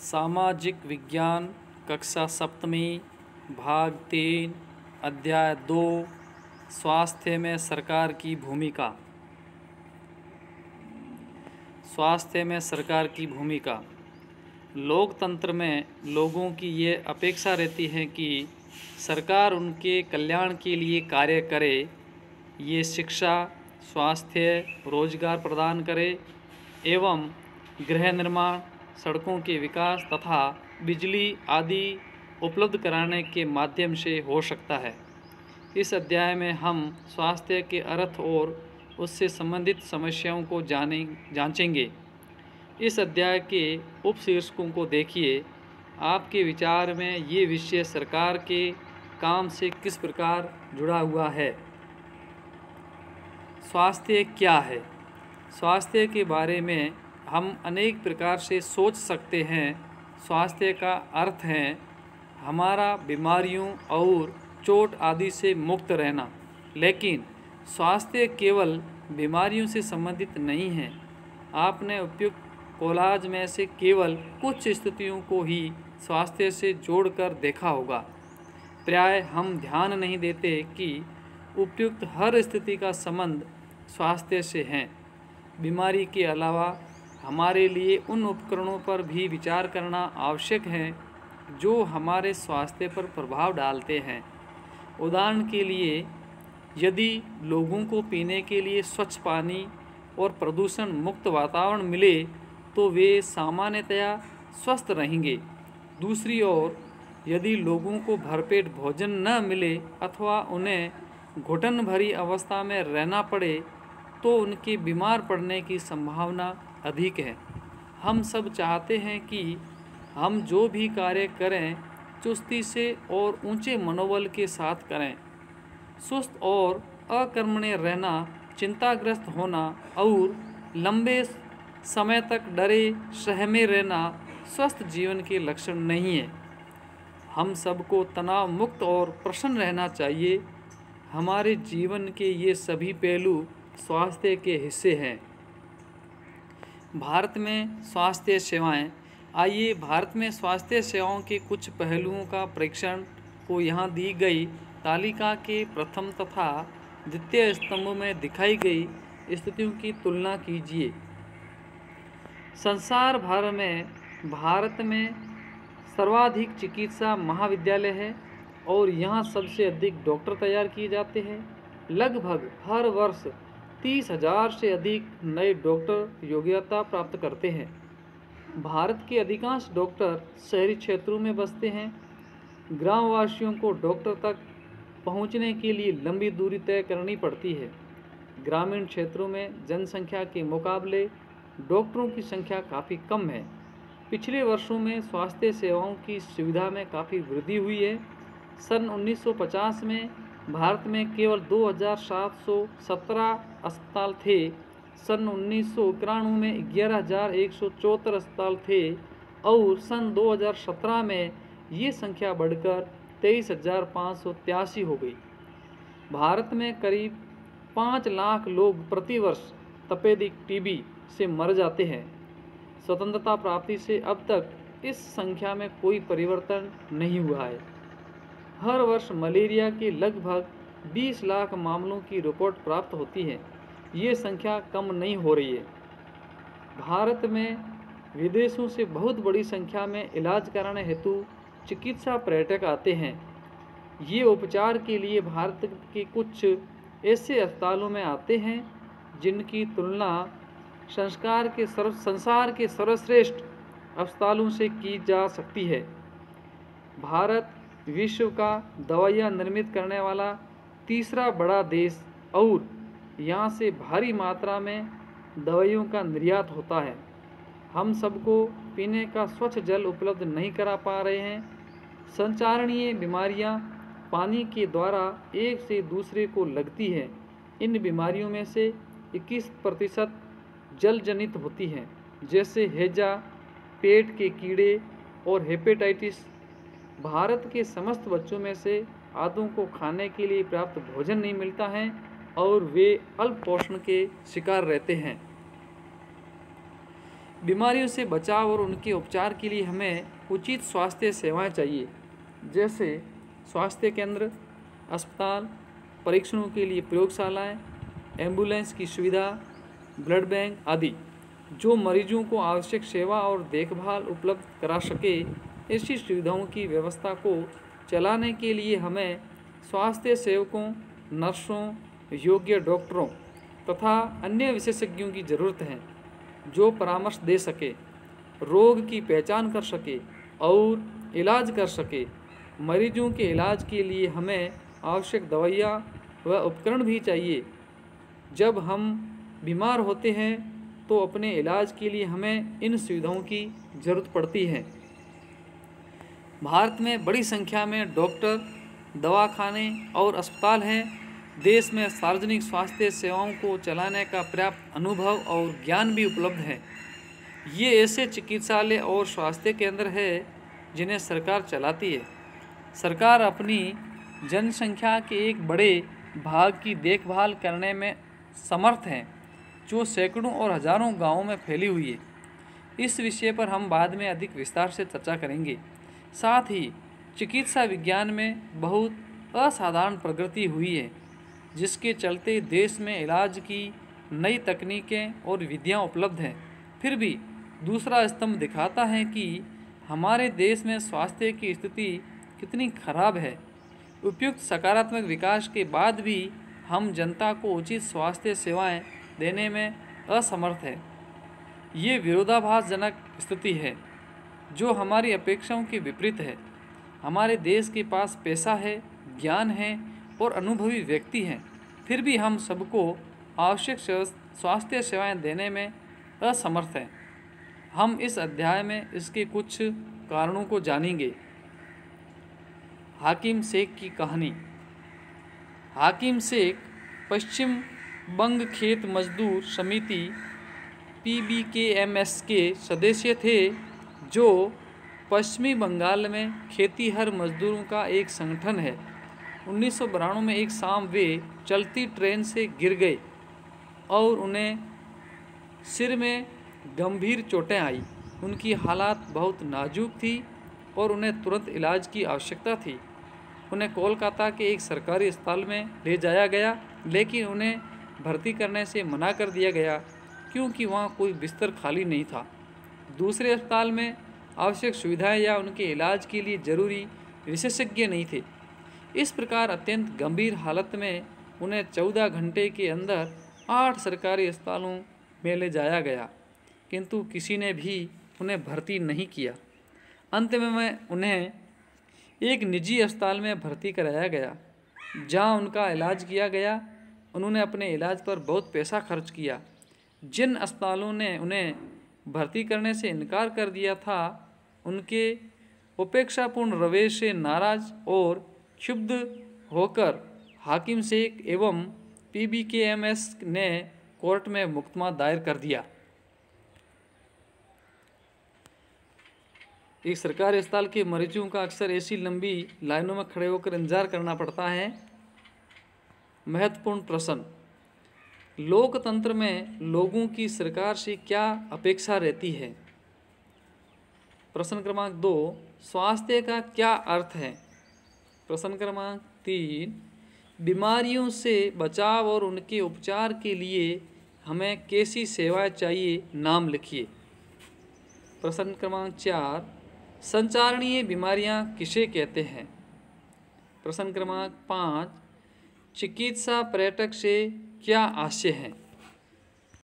सामाजिक विज्ञान कक्षा सप्तमी भाग 3 अध्याय 2 स्वास्थ्य में सरकार की भूमिका। स्वास्थ्य में सरकार की भूमिका। लोकतंत्र में लोगों की ये अपेक्षा रहती है कि सरकार उनके कल्याण के लिए कार्य करे। ये शिक्षा, स्वास्थ्य, रोजगार प्रदान करे एवं गृह निर्माण, सड़कों के विकास तथा बिजली आदि उपलब्ध कराने के माध्यम से हो सकता है। इस अध्याय में हम स्वास्थ्य के अर्थ और उससे संबंधित समस्याओं को जांचेंगे। इस अध्याय के उपशीर्षकों को देखिए। आपके विचार में ये विषय सरकार के काम से किस प्रकार जुड़ा हुआ है? स्वास्थ्य क्या है? स्वास्थ्य के बारे में हम अनेक प्रकार से सोच सकते हैं। स्वास्थ्य का अर्थ है हमारा बीमारियों और चोट आदि से मुक्त रहना। लेकिन स्वास्थ्य केवल बीमारियों से संबंधित नहीं है। आपने उपयुक्त कॉलेज में से केवल कुछ स्थितियों को ही स्वास्थ्य से जोड़कर देखा होगा। प्राय हम ध्यान नहीं देते कि उपयुक्त हर स्थिति का संबंध स्वास्थ्य से है। बीमारी के अलावा हमारे लिए उन उपकरणों पर भी विचार करना आवश्यक है जो हमारे स्वास्थ्य पर प्रभाव डालते हैं। उदाहरण के लिए, यदि लोगों को पीने के लिए स्वच्छ पानी और प्रदूषण मुक्त वातावरण मिले तो वे सामान्यतया स्वस्थ रहेंगे। दूसरी ओर, यदि लोगों को भरपेट भोजन न मिले अथवा उन्हें घुटन भरी अवस्था में रहना पड़े तो उनके बीमार पड़ने की संभावना अधिक है। हम सब चाहते हैं कि हम जो भी कार्य करें चुस्ती से और ऊंचे मनोबल के साथ करें। सुस्त और अकर्मण्य रहना, चिंताग्रस्त होना और लंबे समय तक डरे सहमे रहना स्वस्थ जीवन के लक्षण नहीं है। हम सबको तनाव मुक्त और प्रसन्न रहना चाहिए। हमारे जीवन के ये सभी पहलू स्वास्थ्य के हिस्से हैं। भारत में स्वास्थ्य सेवाएं। आइए भारत में स्वास्थ्य सेवाओं के कुछ पहलुओं का परीक्षण को यहाँ दी गई तालिका के प्रथम तथा द्वितीय स्तंभ में दिखाई गई स्थितियों की तुलना कीजिए। संसार भर में भारत में सर्वाधिक चिकित्सा महाविद्यालय है और यहाँ सबसे अधिक डॉक्टर तैयार किए जाते हैं। लगभग हर वर्ष 30,000 से अधिक नए डॉक्टर योग्यता प्राप्त करते हैं। भारत के अधिकांश डॉक्टर शहरी क्षेत्रों में बसते हैं। ग्रामवासियों को डॉक्टर तक पहुंचने के लिए लंबी दूरी तय करनी पड़ती है। ग्रामीण क्षेत्रों में जनसंख्या के मुकाबले डॉक्टरों की संख्या काफ़ी कम है। पिछले वर्षों में स्वास्थ्य सेवाओं की सुविधा में काफ़ी वृद्धि हुई है। सन 1950 में भारत में केवल 2,717 अस्पताल थे। सन 1991 में 11,174 अस्पताल थे और सन 2017 में ये संख्या बढ़कर 23,583 हो गई। भारत में करीब 5 लाख लोग प्रतिवर्ष तपेदिक टीबी से मर जाते हैं। स्वतंत्रता प्राप्ति से अब तक इस संख्या में कोई परिवर्तन नहीं हुआ है। हर वर्ष मलेरिया के लगभग 20 लाख मामलों की रिपोर्ट प्राप्त होती है। ये संख्या कम नहीं हो रही है। भारत में विदेशों से बहुत बड़ी संख्या में इलाज कराने हेतु चिकित्सा पर्यटक आते हैं। ये उपचार के लिए भारत के कुछ ऐसे अस्पतालों में आते हैं जिनकी तुलना संसार के सर्वश्रेष्ठ अस्पतालों से की जा सकती है। भारत विश्व का दवाइयाँ निर्मित करने वाला तीसरा बड़ा देश और यहाँ से भारी मात्रा में दवाइयों का निर्यात होता है। हम सबको पीने का स्वच्छ जल उपलब्ध नहीं करा पा रहे हैं। संचारणीय बीमारियाँ पानी के द्वारा एक से दूसरे को लगती हैं। इन बीमारियों में से 21% जल जनित होती हैं, जैसे हैजा, पेट के कीड़े और हेपेटाइटिस। भारत के समस्त बच्चों में से आधों को खाने के लिए पर्याप्त भोजन नहीं मिलता है और वे अल्प पोषण के शिकार रहते हैं। बीमारियों से बचाव और उनके उपचार के लिए हमें उचित स्वास्थ्य सेवाएं चाहिए, जैसे स्वास्थ्य केंद्र, अस्पताल, परीक्षणों के लिए प्रयोगशालाएं, एम्बुलेंस की सुविधा, ब्लड बैंक आदि, जो मरीजों को आवश्यक सेवा और देखभाल उपलब्ध करा सके। ऐसी सुविधाओं की व्यवस्था को चलाने के लिए हमें स्वास्थ्य सेवकों, नर्सों, योग्य डॉक्टरों तथा अन्य विशेषज्ञों की ज़रूरत है, जो परामर्श दे सके, रोग की पहचान कर सके और इलाज कर सके। मरीजों के इलाज के लिए हमें आवश्यक दवाइयाँ व उपकरण भी चाहिए। जब हम बीमार होते हैं तो अपने इलाज के लिए हमें इन सुविधाओं की ज़रूरत पड़ती है। भारत में बड़ी संख्या में डॉक्टर, दवाखाने और अस्पताल हैं। देश में सार्वजनिक स्वास्थ्य सेवाओं को चलाने का पर्याप्त अनुभव और ज्ञान भी उपलब्ध है। ये ऐसे चिकित्सालय और स्वास्थ्य केंद्र है जिन्हें सरकार चलाती है। सरकार अपनी जनसंख्या के एक बड़े भाग की देखभाल करने में समर्थ है, जो सैकड़ों और हजारों गांवों में फैली हुई है। इस विषय पर हम बाद में अधिक विस्तार से चर्चा करेंगे। साथ ही चिकित्सा विज्ञान में बहुत असाधारण प्रगति हुई है, जिसके चलते देश में इलाज की नई तकनीकें और विधियां उपलब्ध हैं। फिर भी दूसरा स्तंभ दिखाता है कि हमारे देश में स्वास्थ्य की स्थिति कितनी खराब है। उपयुक्त सकारात्मक विकास के बाद भी हम जनता को उचित स्वास्थ्य सेवाएं देने में असमर्थ है। ये विरोधाभासजनक स्थिति है, जो हमारी अपेक्षाओं के विपरीत है। हमारे देश के पास पैसा है, ज्ञान है और अनुभवी व्यक्ति हैं, फिर भी हम सबको आवश्यक स्वास्थ्य सेवाएं देने में असमर्थ हैं। हम इस अध्याय में इसके कुछ कारणों को जानेंगे। हाकिम शेख की कहानी। हाकिम शेख पश्चिम बंग खेत मजदूर समिति PBKMS के सदस्य थे, जो पश्चिमी बंगाल में खेतीहर मजदूरों का एक संगठन है। 1992 में एक शाम वे चलती ट्रेन से गिर गए और उन्हें सिर में गंभीर चोटें आई। उनकी हालत बहुत नाजुक थी और उन्हें तुरंत इलाज की आवश्यकता थी। उन्हें कोलकाता के एक सरकारी अस्पताल में ले जाया गया, लेकिन उन्हें भर्ती करने से मना कर दिया गया क्योंकि वहाँ कोई बिस्तर खाली नहीं था। दूसरे अस्पताल में आवश्यक सुविधाएं या उनके इलाज के लिए जरूरी विशेषज्ञ नहीं थे। इस प्रकार अत्यंत गंभीर हालत में उन्हें 14 घंटे के अंदर 8 सरकारी अस्पतालों में ले जाया गया, किंतु किसी ने भी उन्हें भर्ती नहीं किया। अंत में उन्हें एक निजी अस्पताल में भर्ती कराया गया, जहां उनका इलाज किया गया। उन्होंने अपने इलाज पर बहुत पैसा खर्च किया। जिन अस्पतालों ने उन्हें भर्ती करने से इनकार कर दिया था, उनके उपेक्षापूर्ण रवैये से नाराज और क्षुब्ध होकर हाकिम शेख एवं PBKMS ने कोर्ट में मुकदमा दायर कर दिया। एक सरकारी अस्पताल के मरीजों का अक्सर ऐसी लंबी लाइनों में खड़े होकर इंतजार करना पड़ता है। महत्वपूर्ण प्रश्न। लोकतंत्र में लोगों की सरकार से क्या अपेक्षा रहती है? प्रश्न क्रमांक 2, स्वास्थ्य का क्या अर्थ है? प्रश्न क्रमांक 3, बीमारियों से बचाव और उनके उपचार के लिए हमें कैसी सेवाएं चाहिए? नाम लिखिए। प्रश्न क्रमांक 4, संचारणीय बीमारियां किसे कहते हैं? प्रश्न क्रमांक 5, चिकित्सा पर्यटक से क्या आशय है?